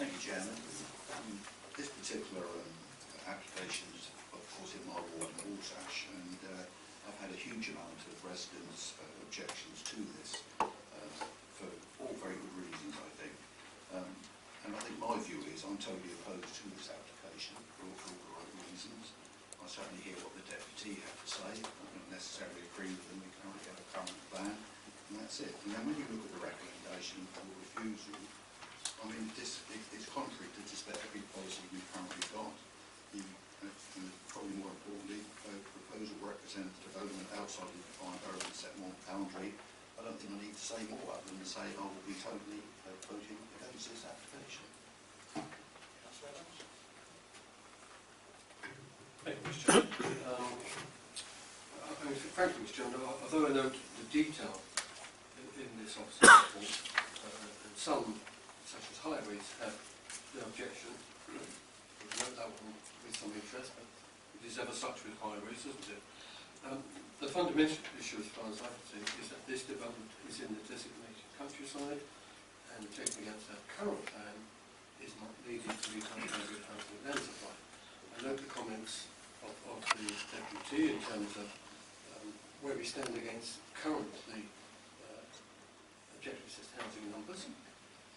Thank you, Chairman. This particular application is, of course, in my ward in Warsash, and I've had a huge amount of residents' objections to this for all very good reasons, I think. And I think my view is I'm totally opposed to this application for all the right reasons. I certainly hear what the deputy had to say. I don't necessarily agree with them. We currently have a current plan, and that's it. And then when you look at the recommendation for refusal, I mean, it's contrary to just about every policy we've currently got. And probably more importantly, the proposal represents development outside the defined urban settlement boundary. I don't think I need to say more other than to say I will be totally voting against this application. Thank you, Mr. Chairman. Frankly, Mr. Chairman, although I note the detail in this officer's report, and some, such as highways, have no objection, we note that one with some interest, but it is ever such with highways, isn't it? The fundamental issue, as far as I can see, is that this development is in the designated countryside, and taking against our current plan is not needed to be done by the housing and land supply. I note the comments of the deputy in terms of where we stand against currently objectives as housing numbers,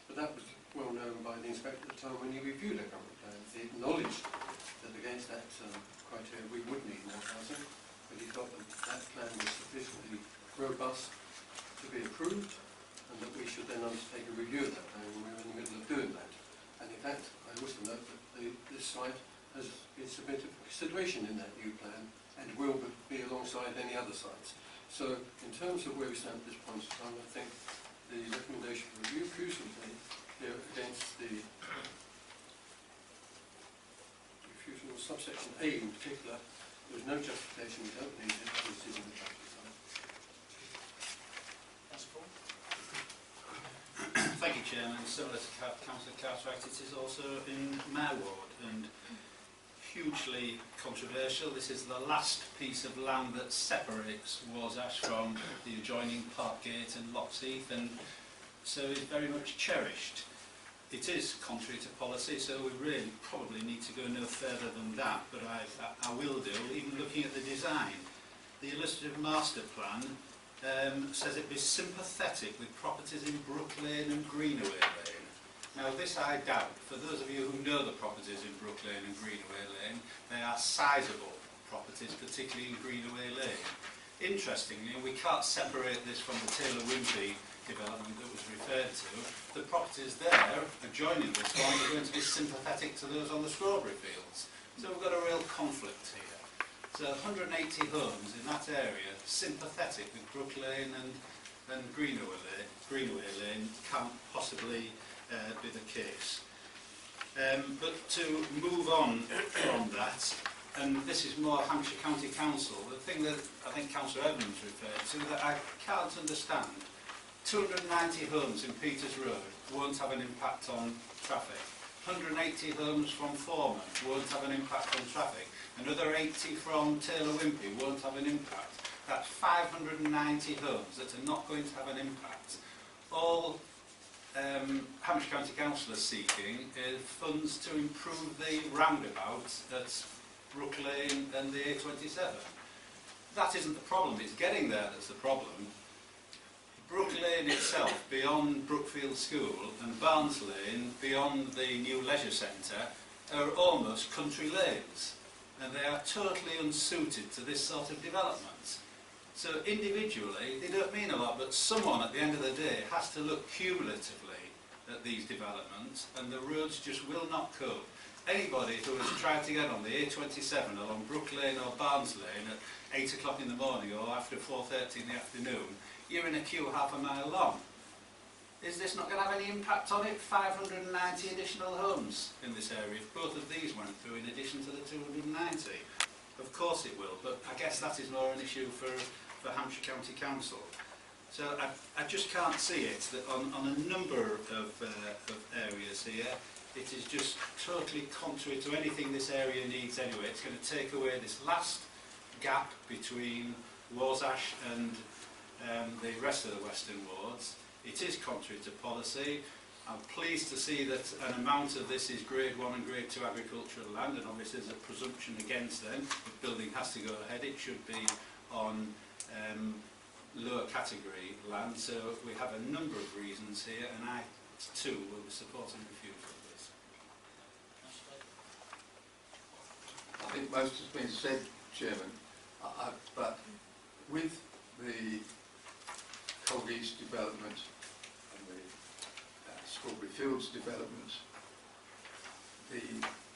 but that was well known by the inspector at the time when he reviewed our current plan. He acknowledged that against that criteria we would need more housing, but he felt that that plan was sufficiently robust to be approved, and that we should then undertake a review of that plan, and we're in the middle of doing that. And in fact, I also note that this site has been submitted for consideration in that new plan and will be alongside any other sites. So in terms of where we stand at this point in time, I think the recommendation for review crucially here against the refusal of subsection A in particular, there's no justification, we don't need it, this is in the countryside. Thank you, Chairman. Similar to Councillor Cartwright, it is also in my ward and hugely controversial. This is the last piece of land that separates Warsash from the adjoining Parkgate and Locksheath, and so is very much cherished. It is contrary to policy, so we really probably need to go no further than that, but I will do, even looking at the design. The Illustrative Master Plan says it be sympathetic with properties in Brook Lane and Greenaway Lane. Now this I doubt. For those of you who know the properties in Brook Lane and Greenaway Lane, they are sizable properties, particularly in Greenaway Lane. Interestingly, we can't separate this from the Taylor Wimpey development that was referred to. The properties there, adjoining this one, are going to be sympathetic to those on the strawberry fields. So we've got a real conflict here. So 180 homes in that area, sympathetic with Brook Lane and Greenaway Lane can't possibly be the case. But to move on from that, and this is more Hampshire County Council, the thing that I think Councillor Evans referred to that I can't understand, 290 homes in Peters Road won't have an impact on traffic. 180 homes from Foreman won't have an impact on traffic. Another 80 from Taylor Wimpey won't have an impact. That's 590 homes that are not going to have an impact. All Hampshire County Council is seeking is funds to improve the roundabout at Brook Lane and the A27. That isn't the problem, it's getting there that's the problem. Brook Lane itself, beyond Brookfield School, and Barnes Lane, beyond the new leisure centre, are almost country lanes, and they are totally unsuited to this sort of development. So individually, they don't mean a lot, but someone at the end of the day has to look cumulatively at these developments, and the roads just will not cope. Anybody who has tried to get on the A27 along Brook Lane or Barnes Lane at 8 o'clock in the morning or after 4:30 in the afternoon, you're in a queue half a mile long. Is this not going to have any impact on it? 590 additional homes in this area, if both of these went through in addition to the 290. Of course it will, but I guess that is more an issue for Hampshire County Council. So I just can't see it, that on a number of areas here, it is just totally contrary to anything this area needs anyway. It's going to take away this last gap between Warsash and the rest of the Western wards. It is contrary to policy. I'm pleased to see that an amount of this is grade 1 and grade 2 agricultural land, and obviously there's a presumption against them. If building has to go ahead, it should be on lower category land. So we have a number of reasons here, and I too will be supporting refusal of this. I think most has been said, Chairman, but with the Cold East development and the Strawberry Fields development, the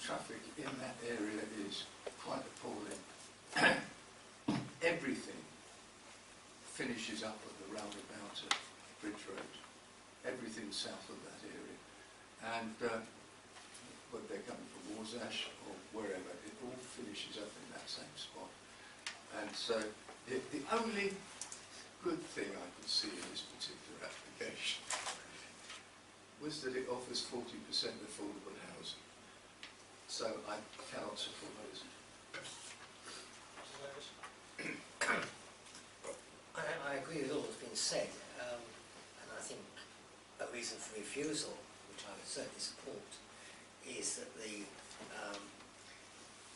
traffic in that area is quite appalling. Everything finishes up at the roundabout at Bridge Road, everything south of that area, and whether they're coming from Warsash or wherever, it all finishes up in that same spot. And so the only good thing I could see in this particular application was that it offers 40% affordable housing. So I cannot support this. I agree with all that's been said, and I think a reason for refusal, which I would certainly support, is that the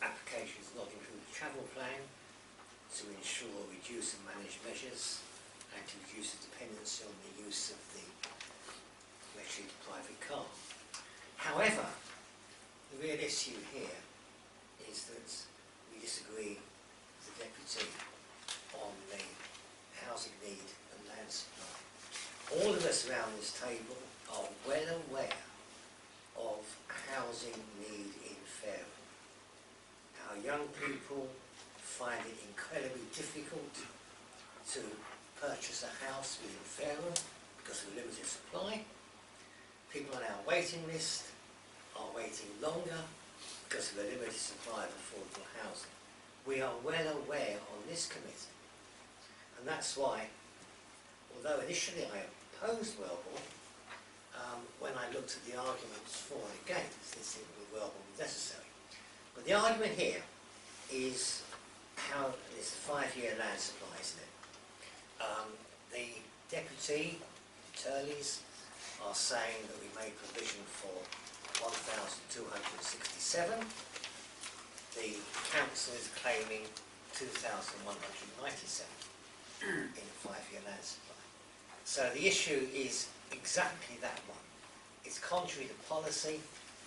application does not include a travel plan to ensure reduce and manage measures and to reduce the dependency on the use of the electric private car. However, the real issue here is that we disagree with the Deputy on the housing need and land supply. All of us around this table are well aware of housing need in Fareham. Our young people find it incredibly difficult to purchase a house within Fareham because of limited supply. People on our waiting list are waiting longer because of a limited supply of affordable housing. We are well aware on this committee, and that's why, although initially I opposed Wellborn, when I looked at the arguments for and against, it seemed that Wellborn was necessary. But the argument here is how it's a 5-year land supply, isn't it? The Deputy, Turleys, are saying that we made provision for 1,267. The council is claiming 2,197 in a 5-year land supply. So the issue is exactly that one. It's contrary to policy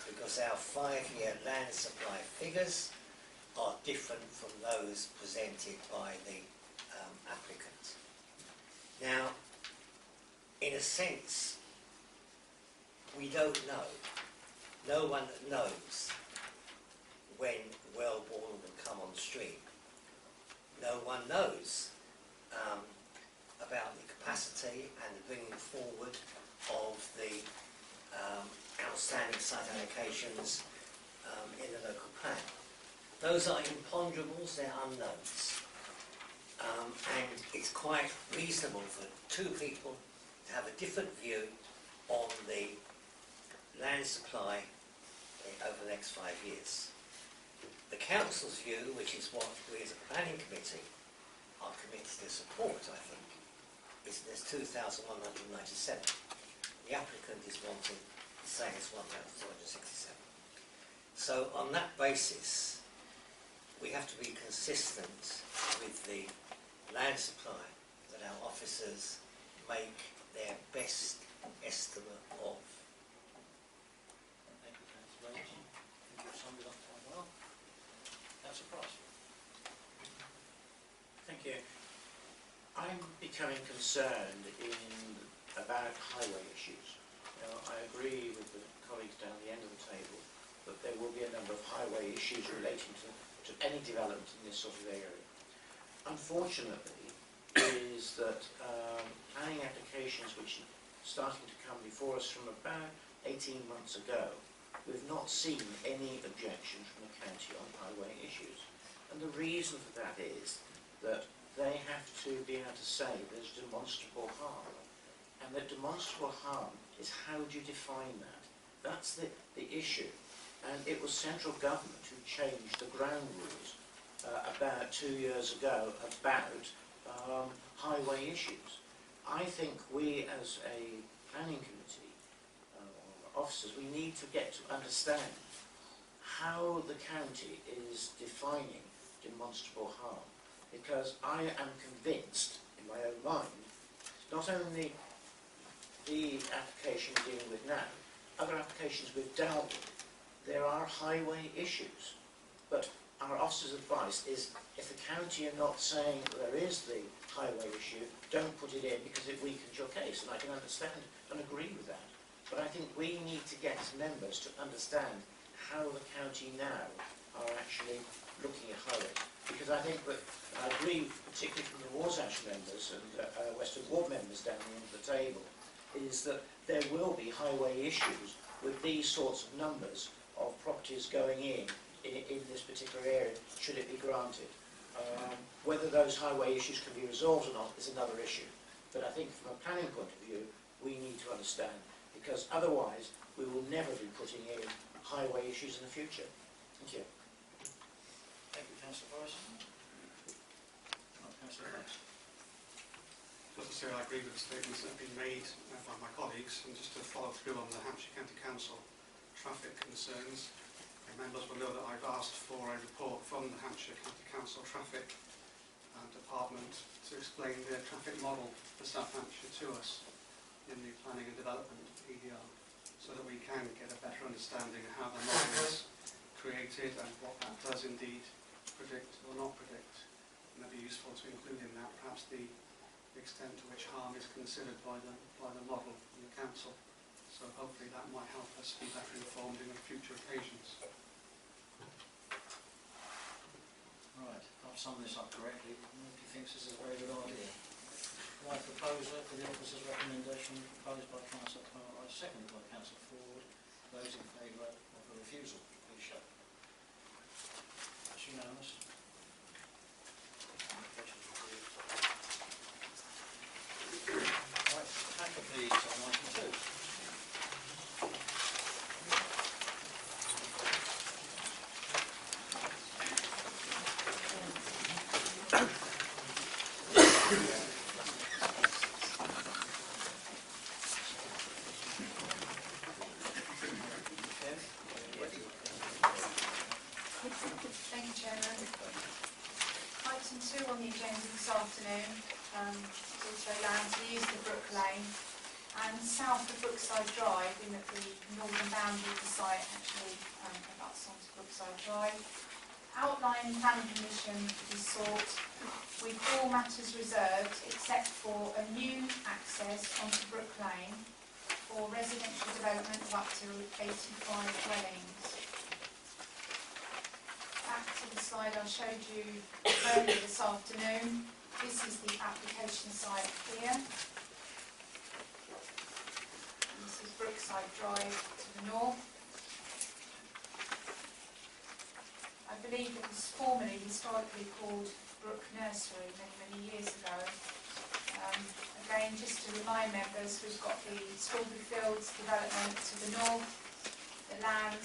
because our 5-year land supply figures are different from those presented by the applicant. Now, in a sense, we don't know. No one knows when Wellborn will come on stream. No one knows about the capacity and the bringing forward of the outstanding site allocations in the local plan. Those are imponderables, they're unknowns. And it's quite reasonable for two people to have a different view on the land supply over the next 5 years. The council's view, which is what we as a planning committee are committed to support, I think, is there's 2,197. The applicant is saying it's 1,267. So on that basis, we have to be consistent with the land supply that our officers make their best estimate of. Thank you, Councillor Welch. I think you've summed it up quite well. Councillor Price. Thank you. I'm becoming concerned about highway issues. Now, I agree with the colleagues down the end of the table that there will be a number of highway issues relating to any development in this sort of area. Unfortunately, is that planning applications which are starting to come before us from about 18 months ago, we've not seen any objection from the county on highway issues. And the reason for that is that they have to be able to say there's demonstrable harm. And that demonstrable harm is how do you define that? That's the issue. And it was central government who changed the ground rules about 2 years ago about highway issues. I think we as a planning committee, officers, we need to get to understand how the county is defining demonstrable harm. Because I am convinced, in my own mind, not only the application we're dealing with now, other applications we've dealt with, there are highway issues. But our officer's advice is, if the county are not saying there is the highway issue, don't put it in because it weakens your case. And I can understand and agree with that. But I think we need to get members to understand how the county now are actually looking at highways. Because I think that, I agree particularly from the Warsash members and Western Ward members down the end of the table, is that there will be highway issues with these sorts of numbers of properties going in this particular area, should it be granted. Whether those highway issues can be resolved or not is another issue. But I think from a planning point of view, we need to understand, because otherwise we will never be putting in highway issues in the future. Thank you. Thank you, Councillor Morrison. Councillor Banks. Just to say, I agree with the statements that have been made by my colleagues, and just to follow through on the Hampshire County Council traffic concerns. Members will know that I've asked for a report from the Hampshire County Council Traffic Department to explain their traffic model for South Hampshire to us in the planning and development EDR, so that we can get a better understanding of how the model is created and what that does indeed predict or not predict. And it'd be useful to include in that perhaps the extent to which harm is considered by the model in the council. So hopefully that might help us be better informed in future occasions. Right, I've summed this up correctly. Nobody thinks this is a very good idea. My proposer for the officer's recommendation proposed by Councillor Cartwright, seconded by Councillor Ford. Those in favour of the refusal, please show. That's unanimous. Right, pack of these on item 2. Thank you, Chairman. Item 2 on the agenda this afternoon is also land to use the Brook Lane and south of Brookside Drive, in that the northern boundary of the site actually abuts onto Brookside Drive. Outline planning permission is sought with all matters reserved except for a new access onto Brook Lane for residential development of up to 85 dwellings. Back to the slide I showed you earlier this afternoon. This is the application site here. And this is Brookside Drive to the north. I believe it was formerly historically called Brook Nursery many years ago. Again, just to remind members, we've got the Strawberry Fields development to the north, the land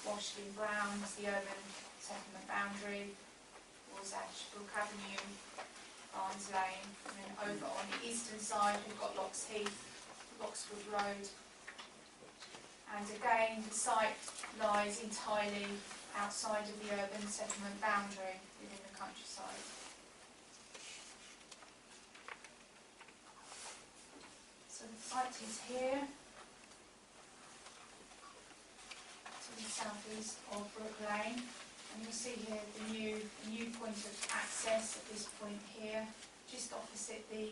washed in brown is the urban settlement boundary, Warsash, Brook Avenue, Barnes Lane, and then over on the eastern side we've got Locks Heath, Lockswood Road, and again the site lies entirely outside of the urban settlement boundary within the countryside. So the site is here, to the southeast of Brook Lane. And you'll see here the new point of access at this point here, just opposite the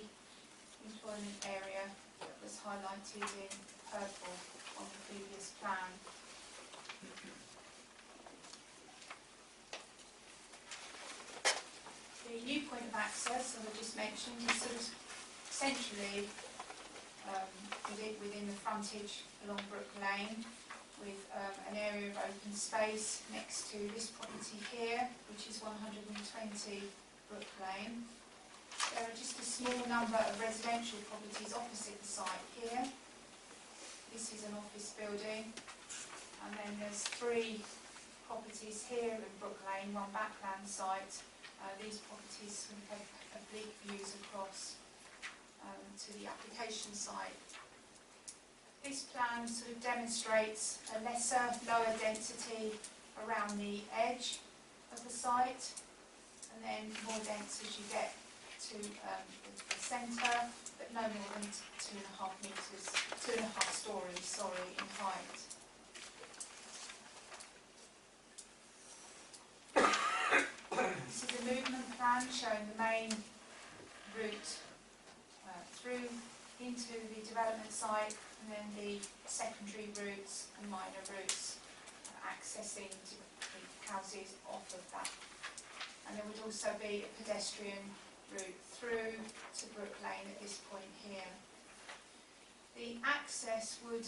employment area that was highlighted in purple on the previous plan. The new point of access, as I just mentioned, is sort of centrally within the frontage along Brook Lane, with an area of open space next to this property here, which is 120 Brook Lane. There are just a small number of residential properties opposite the site here. This is an office building, and then there's 3 properties here in Brook Lane, one backland site. These properties have oblique views across to the application site. This plan sort of demonstrates a lesser, lower density around the edge of the site, and then more dense as you get to the centre, but no more than 2.5 metres, 2.5 stories, in height. This is a movement plan showing the main route through into the development site, and then the secondary routes and minor routes accessing the houses off of that. And there would also be a pedestrian route through to Brook Lane at this point here. The access would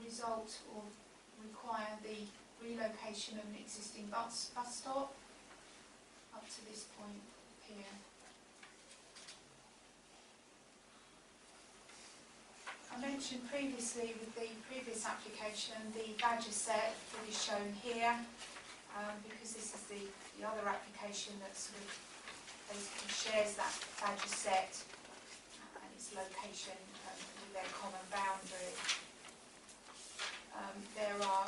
result or require the relocation of an existing bus stop up to this point here. I mentioned previously with the previous application the badger set that is shown here, because this is the other application that sort of basically shares that badger set and its location with their common boundary. There are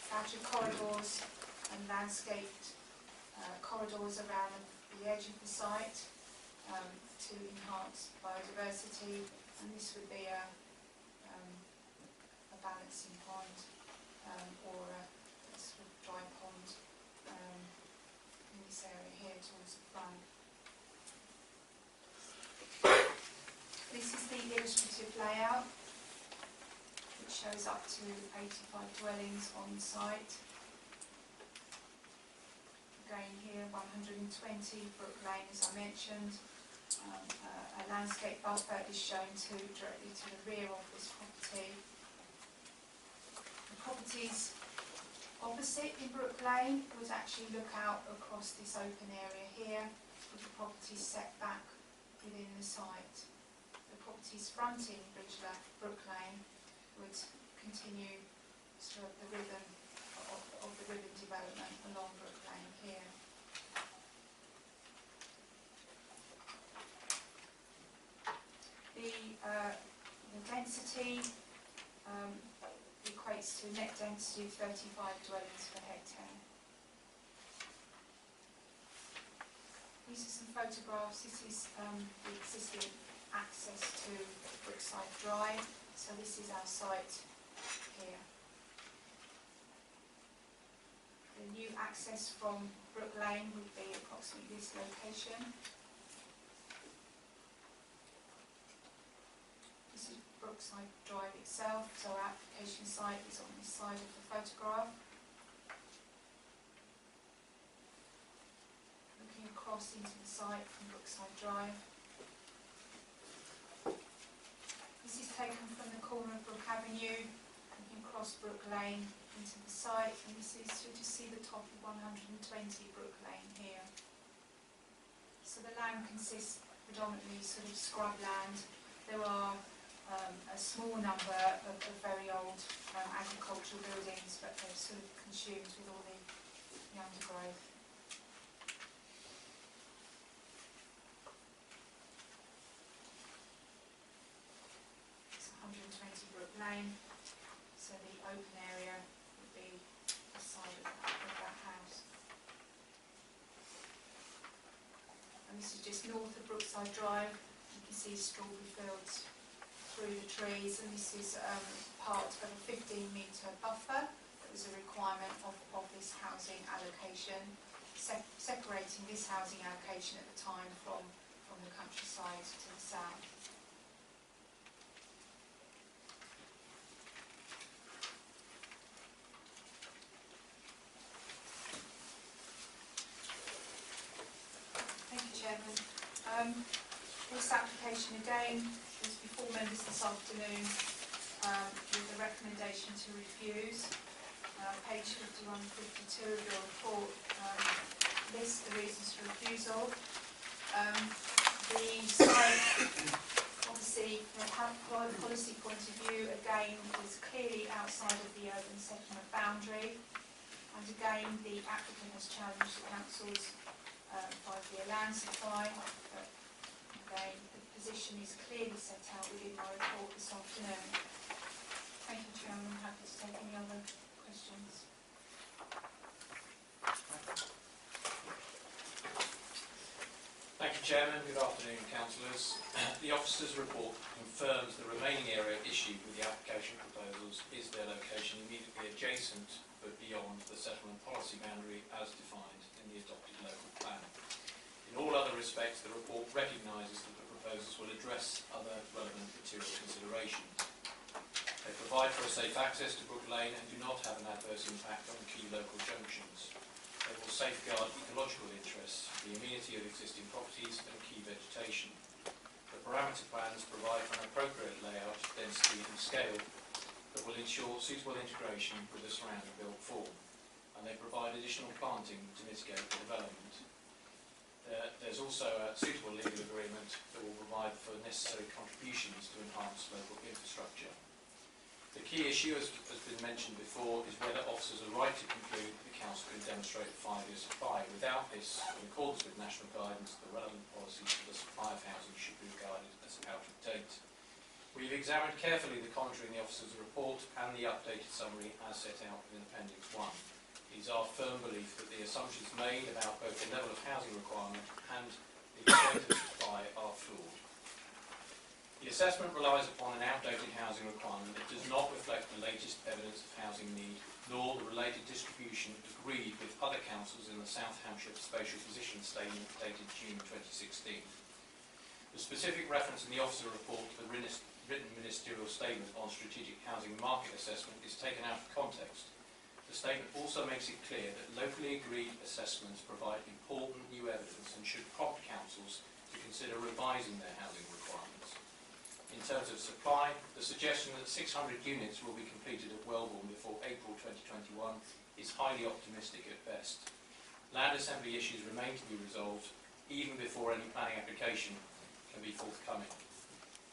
badger corridors and landscaped corridors around the edge of the site to enhance biodiversity, and this would be a balancing pond or a sort of dry pond in this area here towards the front. This is the illustrative layout, which shows up to 85 dwellings on site. Again here, 120 Brook Lane, as I mentioned. A landscape buffer is shown directly to the rear of this property. The properties opposite in Brook Lane would actually look out across this open area here, with the properties set back within the site. The properties fronting Brook Lane would continue sort of the rhythm of the ribbon development along Brook Lane here. The density equates to net density of 35 dwellings per hectare. These are some photographs. This is the existing access to Brookside Drive. So this is our site here. The new access from Brook Lane would be approximately this location. This is Brookside Drive itself, so our application site is on this side of the photograph. Looking across into the site from Brookside Drive. This is taken from the corner of Brook Avenue, looking across Brook Lane into the site, and this is to see the top of 120 Brook Lane here. So the land consists predominantly sort of scrub land. There are a small number of very old agricultural buildings, but they're sort of consumed with all the undergrowth. It's 120 Brook Lane, so the open area would be the side of that house. And this is just north of Brookside Drive. You can see strawberry fields through the trees, and this is part of a 15-metre buffer that was a requirement of this housing allocation, separating this housing allocation at the time from the countryside to the south. Thank you, Chairman. This application again was before members this afternoon with a recommendation to refuse. Page 51 and 52 of your report lists the reasons for refusal. The site, obviously, from a policy point of view, again, is clearly outside of the urban settlement boundary. And again, the applicant has challenged the council's 5-year land supply. But again, the position is clearly set out within my report this afternoon. Thank you, Chairman. I'm happy to take any other questions. Thank you, Chairman. Good afternoon, councillors. The officer's report confirms the remaining area issued with the application proposals is their location immediately adjacent but beyond the settlement policy boundary as defined in the adopted local plan. In all other respects, the report recognises that the proposals will address other relevant material considerations. They provide for a safe access to Brook Lane and do not have an adverse impact on key local junctions. They will safeguard ecological interests, the amenity of existing properties and key vegetation. The parameter plans provide for an appropriate layout, density and scale that will ensure suitable integration with the surrounding built form, and they provide additional planting to mitigate the development. There's also a suitable legal agreement that will provide for necessary contributions to enhance local infrastructure. The key issue, as has been mentioned before, is whether officers are right to conclude that the council can demonstrate a 5-year supply. Without this, in accordance with national guidance, the relevant policies for the supply of housing should be regarded as out of date. We've examined carefully the commentary in the officer's report and the updated summary as set out in Appendix 1. It is our firm belief that the assumptions made about both the level of housing requirement and the extent of supply are flawed. The assessment relies upon an outdated housing requirement that does not reflect the latest evidence of housing need, nor the related distribution agreed with other councils in the South Hampshire Spatial Position Statement dated June 2016. The specific reference in the officer report to the written ministerial statement on strategic housing market assessment is taken out of context. The statement also makes it clear that locally agreed assessments provide important new evidence and should prompt councils to consider revising their housing requirements. In terms of supply, the suggestion that 600 units will be completed at Wellbourne before April 2021 is highly optimistic at best. Land assembly issues remain to be resolved even before any planning application can be forthcoming.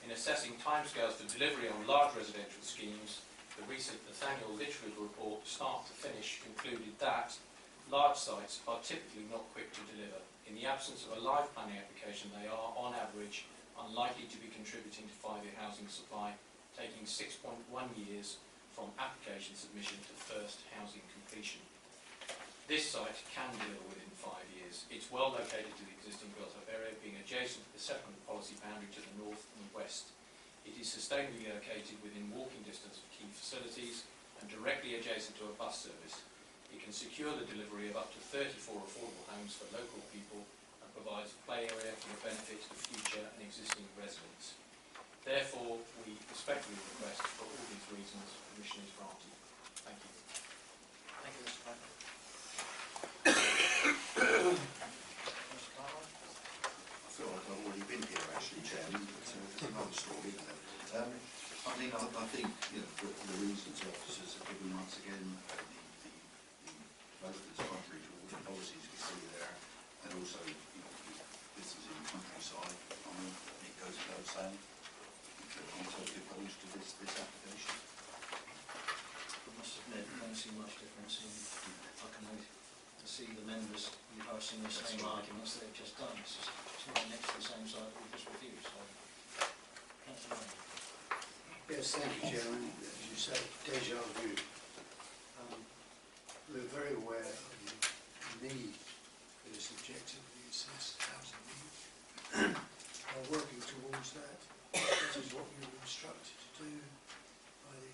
In assessing timescales for delivery on large residential schemes, the recent Nathaniel Litchfield report, start to finish, concluded that large sites are typically not quick to deliver. In the absence of a live planning application, they are, on average, unlikely to be contributing to 5-year housing supply, taking 6.1 years from application submission to first housing completion. This site can deliver within 5 years. It's well located to the existing built-up area, being adjacent to the settlement policy boundary to the north and west. It is sustainably located within walking distance of key facilities and directly adjacent to a bus service. It can secure the delivery of up to 34 affordable homes for local people and provides a play area for the benefit of future and existing residents. Therefore, we respectfully request for all these reasons permission is granted. Thank you. Thank you, Mr. Packer. Mr. Cartwright? I feel like I've already been here actually, Chairman, but it's another story, isn't it? I think you know, the reasons officers have given once again, the developments contrary to all the policies we see there, and also you know, this is in the countryside. I mean, it goes without saying. I'm totally opposed to this application. I must admit, I don't see much difference in, I can wait to see the members rehearsing the same arguments they've just done. It's right next to the same side that we just reviewed. So, Councillor Lane. Yes, thank you, Chairman. As you say, déjà vu. We're very aware of the need for this objectively assessed housing need. We're working towards that. This is what we were instructed to do by the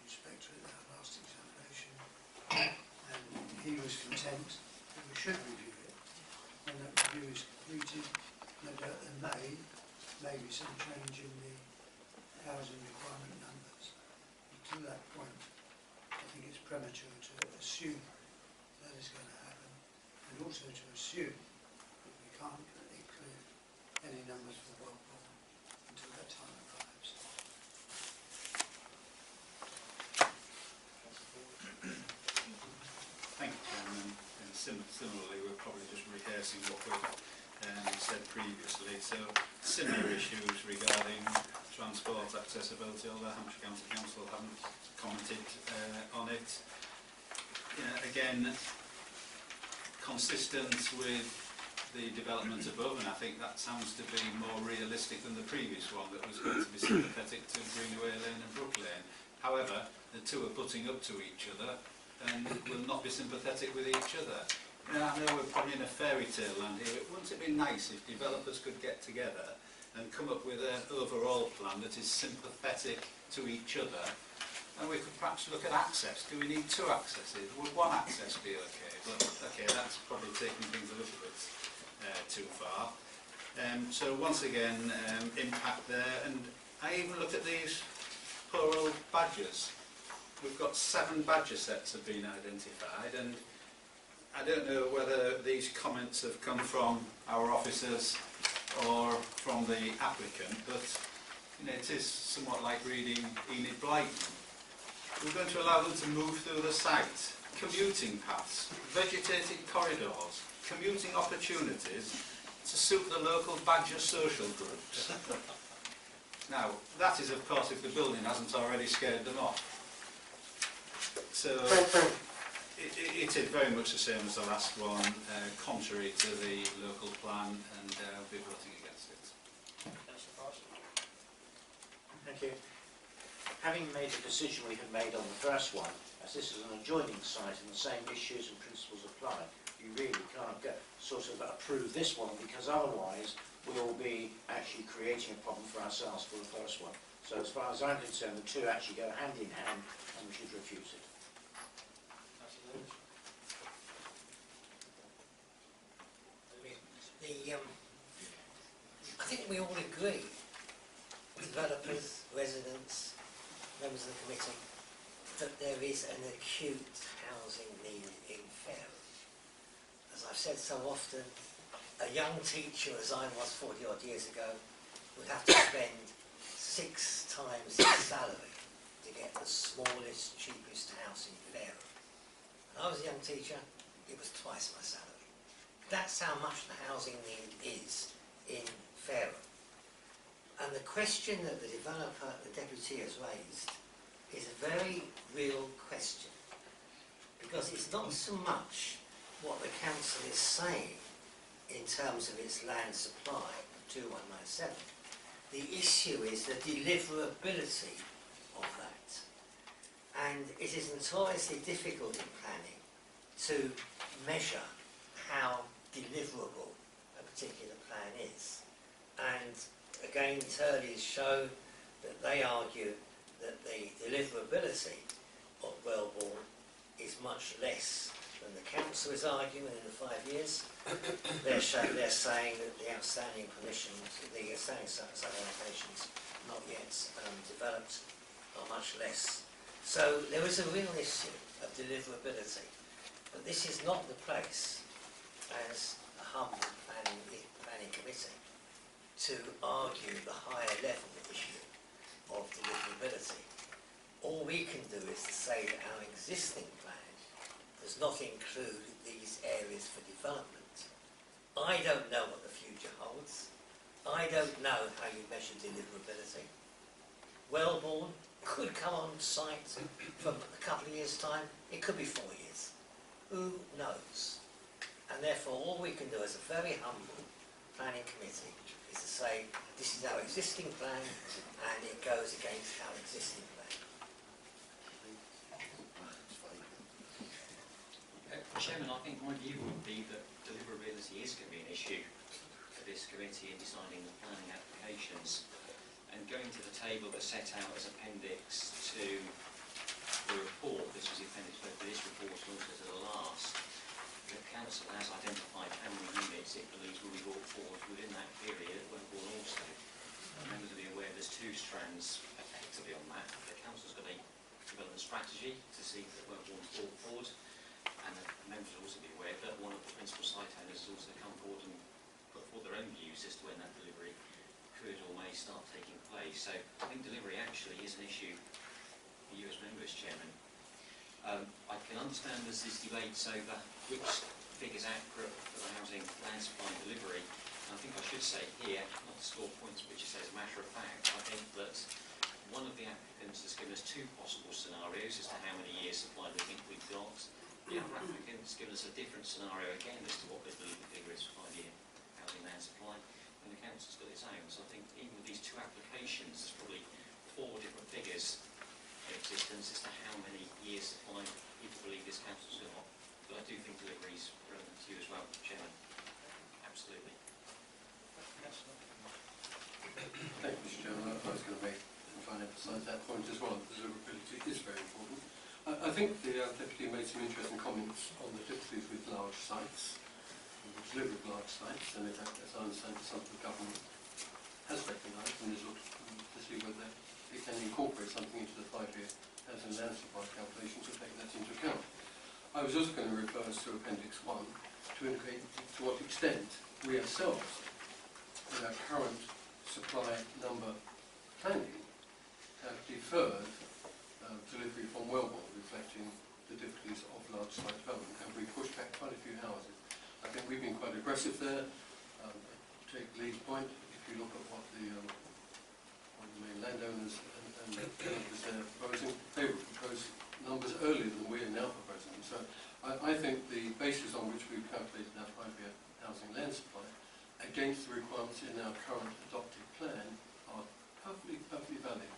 inspector at our last examination. And he was content that we should review it. When that review is completed, no doubt there may be some change in the housing requirement numbers. But to that point, I think it's premature to assume that is going to happen, and also to assume that we can't include any numbers for Wellbourne until that time arrives. Thank you, Chairman. And similarly, we're probably just rehearsing what we've said previously. So similar issues regarding transport accessibility, although Hampshire County Council haven't commented on it. Again, consistent with the development above, and I think that sounds to be more realistic than the previous one that was going to be sympathetic to Greenaway Lane and Brook Lane. However, the two are butting up to each other and will not be sympathetic with each other. Now, I know we're probably in a fairy tale land here, but wouldn't it be nice if developers could get together and come up with an overall plan that is sympathetic to each other? And we could perhaps look at access. Do we need two accesses? Would one access be okay? But okay, that's probably taking things a little bit too far. So once again, impact there. And I even look at these poor old badgers. We've got 7 badger sets have been identified, and I don't know whether these comments have come from our officers or from the applicant, but you know, it is somewhat like reading Enid Blyton. We're going to allow them to move through the site, commuting paths, vegetated corridors, commuting opportunities to suit the local badger social groups. Now, that is of course if the building hasn't already scared them off. So, it is very much the same as the last one, contrary to the local plan, and I'll be voting against it. Thank you. Having made the decision we have made on the first one, as this is an adjoining site and the same issues and principles apply, you really can't sort of approve this one, because otherwise we'll be actually creating a problem for ourselves for the first one. So as far as I'm concerned, the two actually go hand in hand and we should refuse it. I think we all agree, developers, residents, members of the committee, that there is an acute housing need in Fareham. As I've said so often, a young teacher, as I was 40 odd years ago, would have to spend 6 times his salary to get the smallest, cheapest house in Fareham. When I was a young teacher, it was twice my salary. That's how much the housing need is in Fareham. And the question that the developer, the deputy, has raised is a very real question, because it's not so much what the council is saying in terms of its land supply, 2197. The issue is the deliverability of that. And it is notoriously difficult in planning to measure how deliverable a particular plan is. And again, Turley's show that they argue that the deliverability of Wellbourne is much less than the council is arguing in the 5 years. They're saying that the outstanding permissions, the outstanding site allocations not yet developed are much less. So there is a real issue of deliverability. But this is not the place, as a humble planning committee, to argue the higher level issue of deliverability. All we can do is to say that our existing plan does not include these areas for development. I don't know what the future holds. I don't know how you measure deliverability. Wellbourne could come on site from a couple of years' time. It could be 4 years. Who knows? And therefore all we can do as a very humble planning committee is to say this is our existing plan and it goes against our existing plan. Chairman, I think my view would be that deliverability is going to be an issue for this committee in deciding the planning applications. And going to the table that's set out as appendix to the report, this was the appendix both to this report and also to the last, the council has identified how many units it believes will be brought forward within that period at Wellbourne also. Members will be aware there's 2 strands effectively on that. The council's got a development strategy to see that Wellbourne's brought forward, and the members will also be aware that one of the principal site owners has also come forward and put forward their own views as to when that delivery could or may start taking place. So I think delivery actually is an issue for you as members, Chairman. I can understand there's these debates over which figure's accurate for the housing land supply and delivery. And I think I should say here, not to score points, but just as a matter of fact, I think that one of the applicants has given us 2 possible scenarios as to how many years supply we think we've got. the other applicant's given us a different scenario again as to what the delivery figure is for 5-year housing land supply, and the council's got its own. So I think even with these two applications, there's probably 4 different figures in existence as to how many years supply people believe this council's got. But I do think delivery is relevant to you as well, Chairman. Absolutely. Thank you, Mr. Chairman. I was going to try and emphasise that point as well. Deliverability is very important. I think the Deputy made some interesting comments on the difficulties with large sites, and the delivery of large sites, and in fact, as I understand, something the government has recognised and is looking to see whether it can incorporate something into the 5-year housing land supply calculations to take that into account. I was also going to refer us to Appendix 1 to indicate to what extent we ourselves, in our current supply number planning, have deferred delivery from Wellborn, reflecting the difficulties of large site development, and we pushed back quite a few houses. I think we've been quite aggressive there. Take Lee's point, if you look at what the main landowners and the developers there are proposing, they would propose numbers earlier than we are now proposing. So I think the basis on which we've calculated our 5-year housing land supply against the requirements in our current adopted plan are perfectly valid.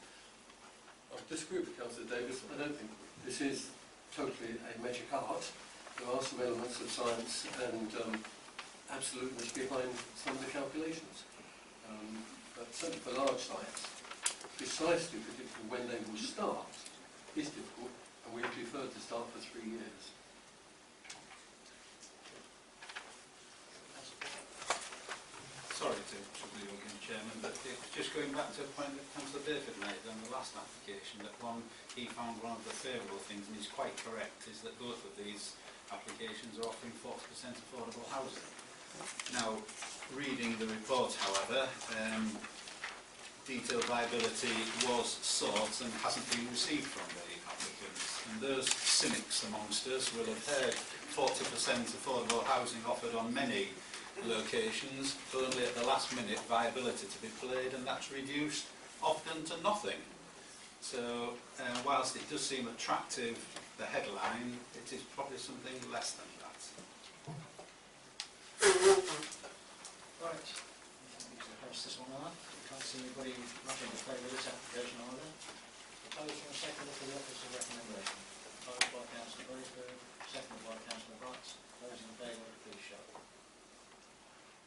I disagree with Councillor Davis. I don't think this is totally a magic art. There are some elements of science and absoluteness behind some of the calculations. But certainly for large sites, precisely predicting when they will start is difficult, and we've deferred the start for 3 years. Sorry to trouble you again, Chairman, but just going back to a point that Councillor David made on the last application, that he found one of the favourable things, and he's quite correct, is that both of these applications are offering 40% affordable housing. Now, reading the report, however, detailed viability was sought and hasn't been received from the applicants. And those cynics amongst us will have heard 40% affordable housing offered on many locations, but only at the last minute viability to be played, and that's reduced often to nothing. So whilst it does seem attractive, the headline, it is probably something less than that. Right. I think we can pass this one on. Can't see anybody rushing to favour this application either. Proposed for a second for the Office of Recommendation. Proposed by Councillor Braceberg, seconded by Councillor Butts. Those in favour, please show.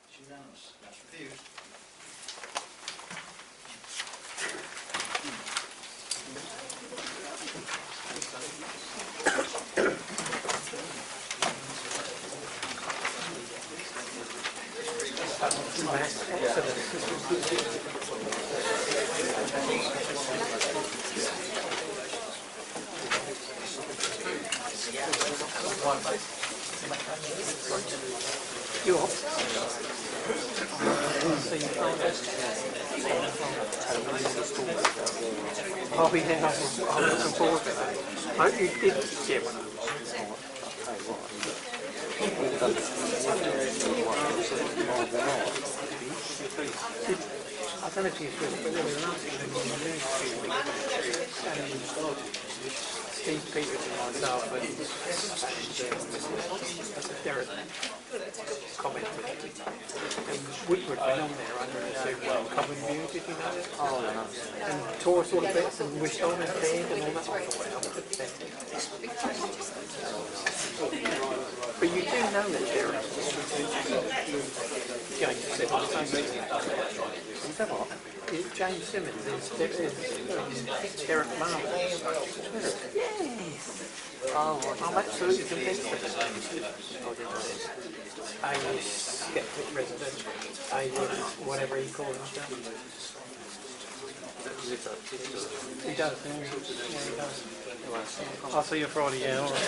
It's unanimous. That's refused. You are? I'll be there. I'm looking forward to that. I hope you did get one. I don't know if you feel, but there was an article in the news a few weeks ago, Steve Peters and myself and Derek commented, and Woodward went on there under the Common View, did you know that? Oh, no. And tore us all a bit and wished on and cleared and all that. I thought, well, I'm pathetic. But you do know that Derek. James Simmons. James Simmons is Derek Marvel. Yes. Oh, I'm absolutely convinced of it. A skeptic resident, whatever he calls himself. He does, yeah, he does. I'll see you Friday, yeah, all right.